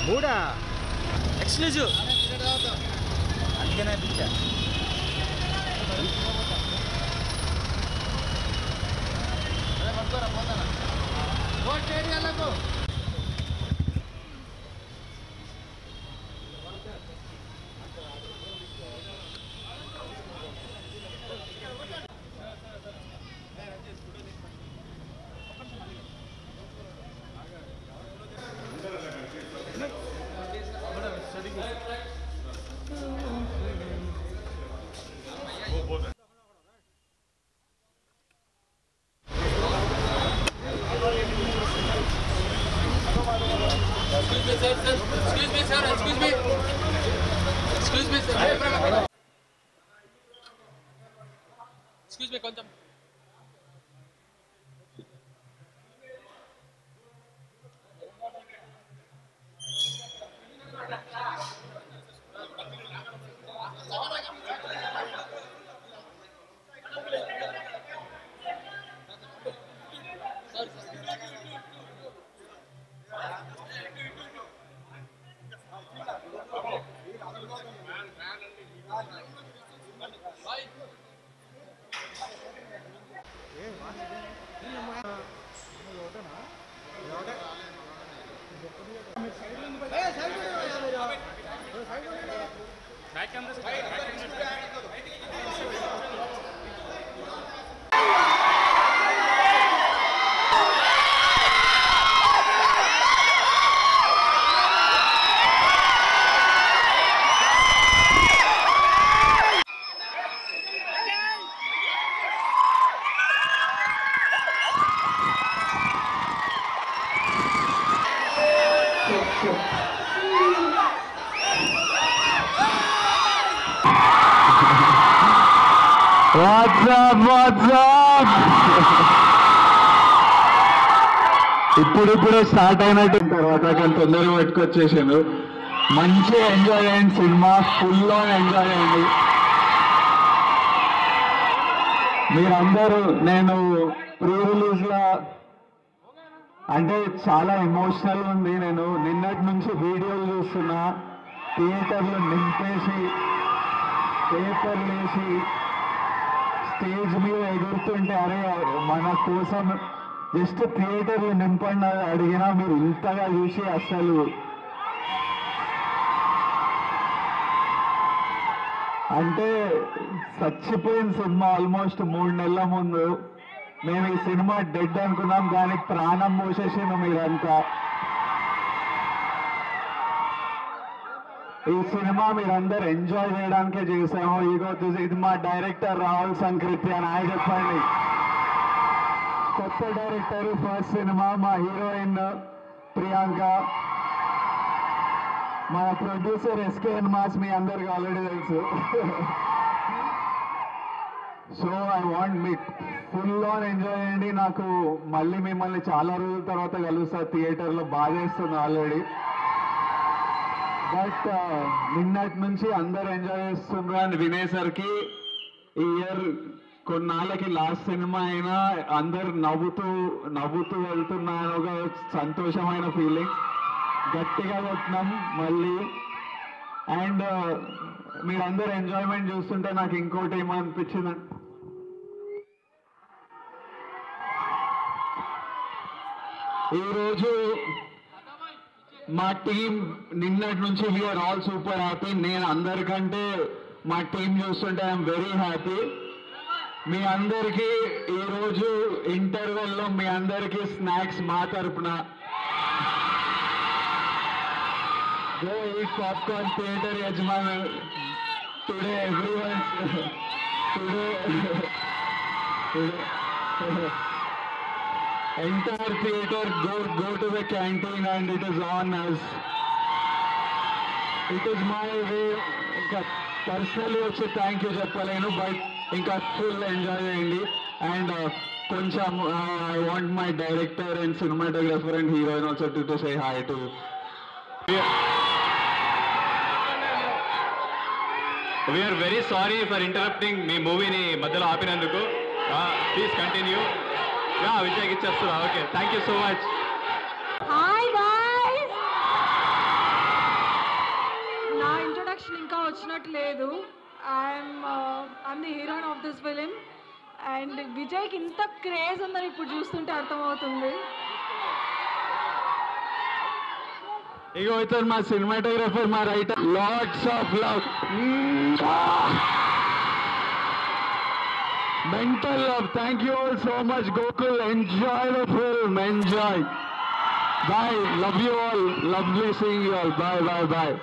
మూడా ఎక్స్క్లూజివ్ అందుకనే పిచ్చా Excuse me, కొంచెం ఇప్పుడిప్పుడే స్టార్ట్ అయినట్టు తర్వాత కానీ తొందరగా పెట్టుకొచ్చేసాను. మంచిగా ఎంజాయ్ చేయండి, సినిమా ఫుల్ ఆన్ ఎంజాయ్ చేయండి మీరందరూ. నేను ప్రీ రిలీజ్లో అంటే చాలా ఎమోషనల్ ఉంది. నేను నిన్నటి నుంచి వీడియోలు చూస్తున్నా, థియేటర్లో నింపేసి పేపర్లు వేసి స్టేజ్ మీద ఎగురుతుంటే అరే మన కోసం జస్ట్ థియేటర్లు నింపండి అడిగినా మీరు ఇంతగా చూసి అసలు అంటే చచ్చిపోయిన సినిమా. ఆల్మోస్ట్ 3 నెలల ముందు మేము ఈ సినిమా డెడ్ అనుకున్నాం, కానీ ప్రాణం పోసేసాను మీరంతా. ఈ సినిమా మీరందరూ ఎంజాయ్ చేయడానికే చేసాము. ఇది మా డైరెక్టర్ రాహుల్ సంకృతి అని ఆయన చెప్పండి. కొత్త డైరెక్టర్, ఫస్ట్ సినిమా. మా హీరోయిన్ ప్రియాంక, మా ప్రొడ్యూసర్ ఎస్కేఎన్ మాస్ మీ అందరికి ఆల్రెడీ తెలుసు. So I want me full on enjoy చేయండి. నాకు మళ్ళీ మిమ్మల్ని చాలా రోజుల తర్వాత కలుస్తా థియేటర్లో. బాగా చేస్తుంది ఆల్రెడీ, బట్ నిన్నటి నుంచి అందరు ఎంజాయ్ చేస్తున్నారు అని వినేసరికి ఈ ఇయర్ కొన్నాళ్ళకి లాస్ట్ సినిమా అయినా అందరు నవ్వుతూ వెళ్తున్నాను, ఒక సంతోషమైన ఫీలింగ్. గట్టిగా కొట్టినాం మళ్ళీ. అండ్ మీరందరూ ఎంజాయ్మెంట్ చూస్తుంటే నాకు ఇంకోటి ఏమనిపించింది, ఈరోజు మా టీం నిన్నటి నుంచి వీఆర్ ఆల్ సూపర్ హ్యాపీ. నేను అందరికంటే మా టీం చూస్తుంటే ఐఎమ్ వెరీ హ్యాపీ. మీ అందరికీ ఈరోజు ఇంటర్వెల్లో మీ అందరికీ స్నాక్స్ మా తరపున. Go eat popcorn, theater yajman. Today everyone, entire theater go to the canteen and it is on us. It is my way. Personally also thank you చెప్పలేను, but ఇంకా full enjoy చేయండి. And కొంచెం I want my director and cinematographer and heroine also to say hi to. We are very sorry for interrupting మీ మూవీని మధ్యలో ఆపినందుకు. Please continue. Yeah, Vijay ichchestura. Okay, thank you so much. Hi guys! నా introduction ఇంకా వచ్చినట్టు లేదు. I'm the heroine of this film and విజయ్కి ఇంత క్రేజ్ ఉందని ఇప్పుడు చూస్తుంటే అర్థమవుతుంది. ఇగో ఇతను మా సినిమాటోగ్రఫర్, మా writer. Lots of love, mental love. Thank you all so much. Gokul, enjoy the film. Enjoy. Bye. Love you all. Lovely seeing you all. Bye, bye, bye.